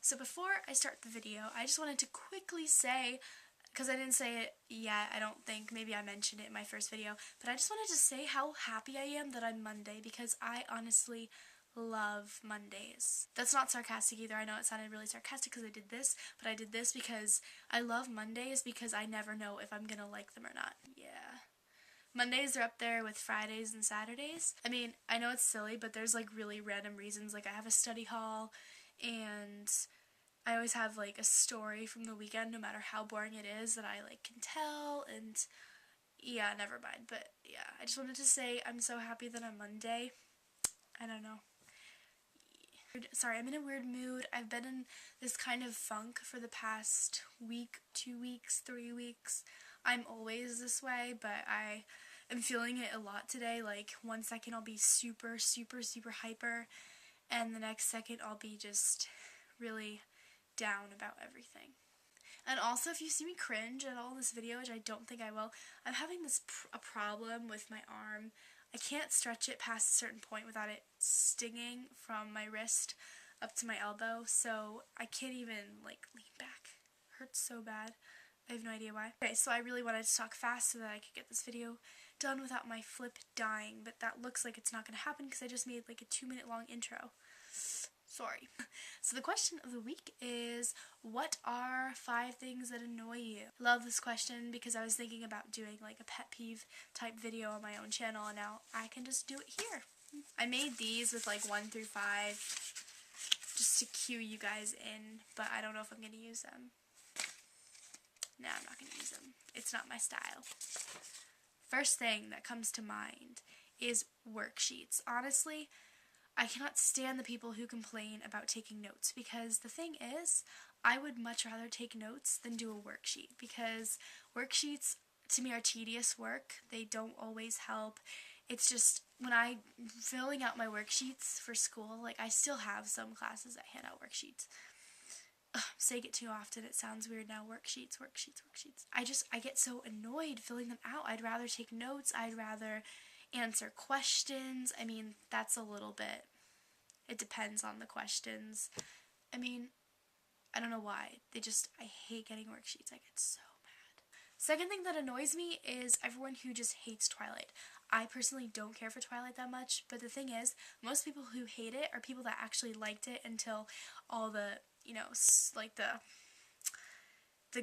So before I start the video, I just wanted to quickly say, because I didn't say it yet, I don't think, maybe I mentioned it in my first video, but I just wanted to say how happy I am that I'm Monday, because I honestly love Mondays. That's not sarcastic either. I know it sounded really sarcastic because I did this, but I did this because I love Mondays because I never know if I'm gonna like them or not. Yeah. Mondays are up there with Fridays and Saturdays. I mean, I know it's silly, but there's like really random reasons. Like I have a study hall and I always have like a story from the weekend, no matter how boring it is, that I like can tell. And yeah, never mind. But yeah, I just wanted to say I'm so happy that I'm Monday. I don't know. Sorry, I'm in a weird mood. I've been in this kind of funk for the past week, 2 weeks, 3 weeks. I'm always this way, but I am feeling it a lot today. Like, one second I'll be super, super, super hyper, and the next second I'll be just really down about everything. And also, if you see me cringe at all in this video, which I don't think I will, I'm having a problem with my arm. I can't stretch it past a certain point without it stinging from my wrist up to my elbow, so I can't even, like, lean back. It hurts so bad. I have no idea why. Okay, so I really wanted to talk fast so that I could get this video done without my flip dying, but that looks like it's not going to happen because I just made, like, a 2-minute long intro. Sorry. So the question of the week is, what are 5 things that annoy you? I love this question because I was thinking about doing like a pet peeve type video on my own channel, and now I can just do it here. I made these with like 1 through 5 just to cue you guys in, but I don't know if I'm going to use them. No, I'm not going to use them. It's not my style. First thing that comes to mind is worksheets. Honestly, I cannot stand the people who complain about taking notes, because the thing is, I would much rather take notes than do a worksheet, because worksheets to me are tedious work. They don't always help. It's just, when I'm filling out my worksheets for school, like I still have some classes that hand out worksheets. Ugh, I'm saying it too often, it sounds weird now. Worksheets, worksheets, worksheets. I get so annoyed filling them out. I'd rather take notes. I'd rather answer questions. I mean, that's a little bit, it depends on the questions. I mean, I don't know why. I hate getting worksheets. I get so mad. Second thing that annoys me is everyone who just hates Twilight. I personally don't care for Twilight that much, but the thing is, most people who hate it are people that actually liked it until all the, you know, like the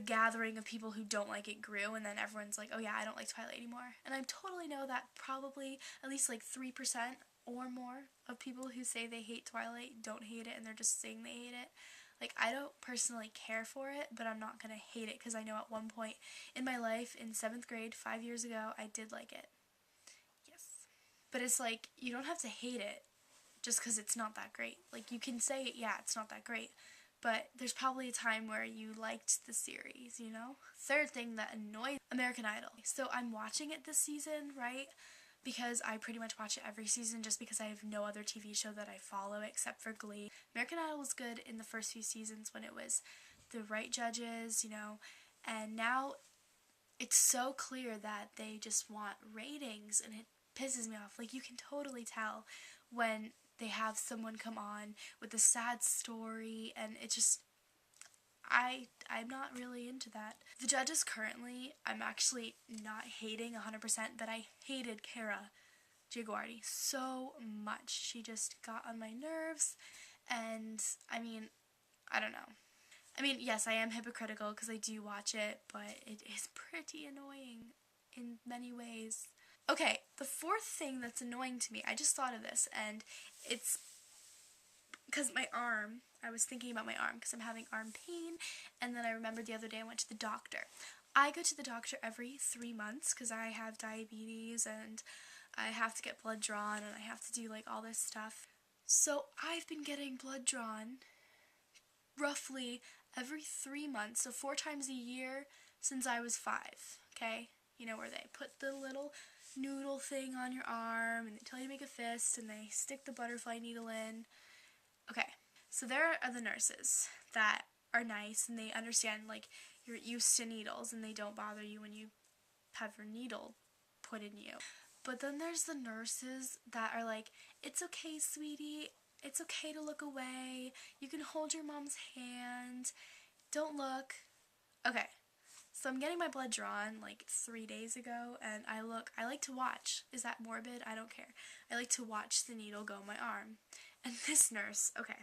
gathering of people who don't like it grew, and then everyone's like, oh yeah, I don't like Twilight anymore. And I totally know that probably at least like 3% or more of people who say they hate Twilight don't hate it, and they're just saying they hate it. Like, I don't personally care for it, but I'm not gonna hate it, because I know at one point in my life, in 7th grade, 5 years ago, I did like it. Yes. But it's like, you don't have to hate it just because it's not that great. Like, you can say, yeah, it's not that great, but there's probably a time where you liked the series, you know? Third thing that annoys American Idol. So I'm watching it this season, right? Because I pretty much watch it every season just because I have no other TV show that I follow except for Glee. American Idol was good in the first few seasons when it was the right judges, you know, and now it's so clear that they just want ratings, and it pisses me off. Like, you can totally tell when they have someone come on with a sad story, and it just, I'm not really into that. The judges currently, I'm actually not hating 100%, but I hated Kara Jaguardi so much. She just got on my nerves, and I mean, I don't know. I mean, yes, I am hypocritical because I do watch it, but it is pretty annoying in many ways. Okay, the fourth thing that's annoying to me, I just thought of this, and it's because my arm, I was thinking about my arm because I'm having arm pain, and then I remembered the other day I went to the doctor. I go to the doctor every 3 months because I have diabetes, and I have to get blood drawn, and I have to do like all this stuff. So I've been getting blood drawn roughly every 3 months, so 4 times a year since I was 5, okay? You know, where they put the little noodle thing on your arm, and they tell you to make a fist, and they stick the butterfly needle in. Okay, so there are the nurses that are nice, and they understand, like, you're used to needles, and they don't bother you when you have your needle put in you. But then there's the nurses that are like, it's okay, sweetie, It's okay to look away. You can hold your mom's hand. Don't look. Okay, so I'm getting my blood drawn like 3 days ago, and I like to watch. Is that morbid? I don't care. I like to watch the needle go in my arm. And this nurse, okay,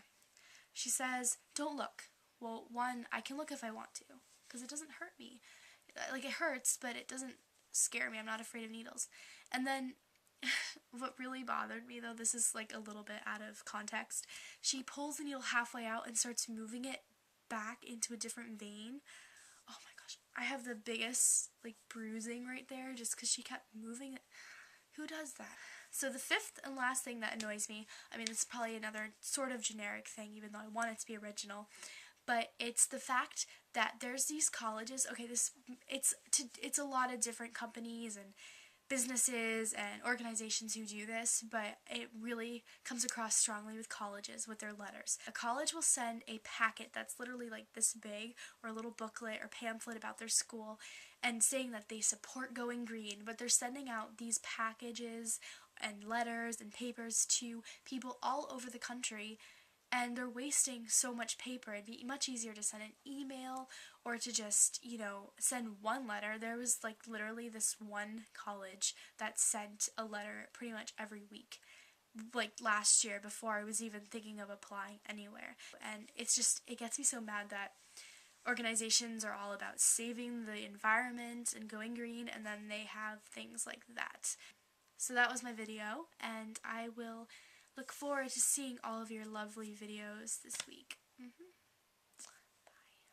she says, don't look. Well, one, I can look if I want to, because it doesn't hurt me. Like, it hurts, but it doesn't scare me. I'm not afraid of needles. And then what really bothered me, though, this is like a little bit out of context, she pulls the needle halfway out and starts moving it back into a different vein. Oh my gosh, I have the biggest like bruising right there just because she kept moving it. Who does that? So the fifth and last thing that annoys me, I mean, it's probably another sort of generic thing, even though I want it to be original, but it's the fact that there's these colleges, okay, it's a lot of different companies and businesses and organizations who do this, but it really comes across strongly with colleges with their letters. A college will send a packet that's literally like this big, or a little booklet or pamphlet about their school, and saying that they support Going Green, but they're sending out these packages and letters and papers to people all over the country, and they're wasting so much paper. It'd be much easier to send an email or to just, send one letter. There was like literally this one college that sent a letter pretty much every week, like last year, before I was even thinking of applying anywhere. And it gets me so mad that organizations are all about saving the environment and going green, and then they have things like that. So that was my video, and I will look forward to seeing all of your lovely videos this week.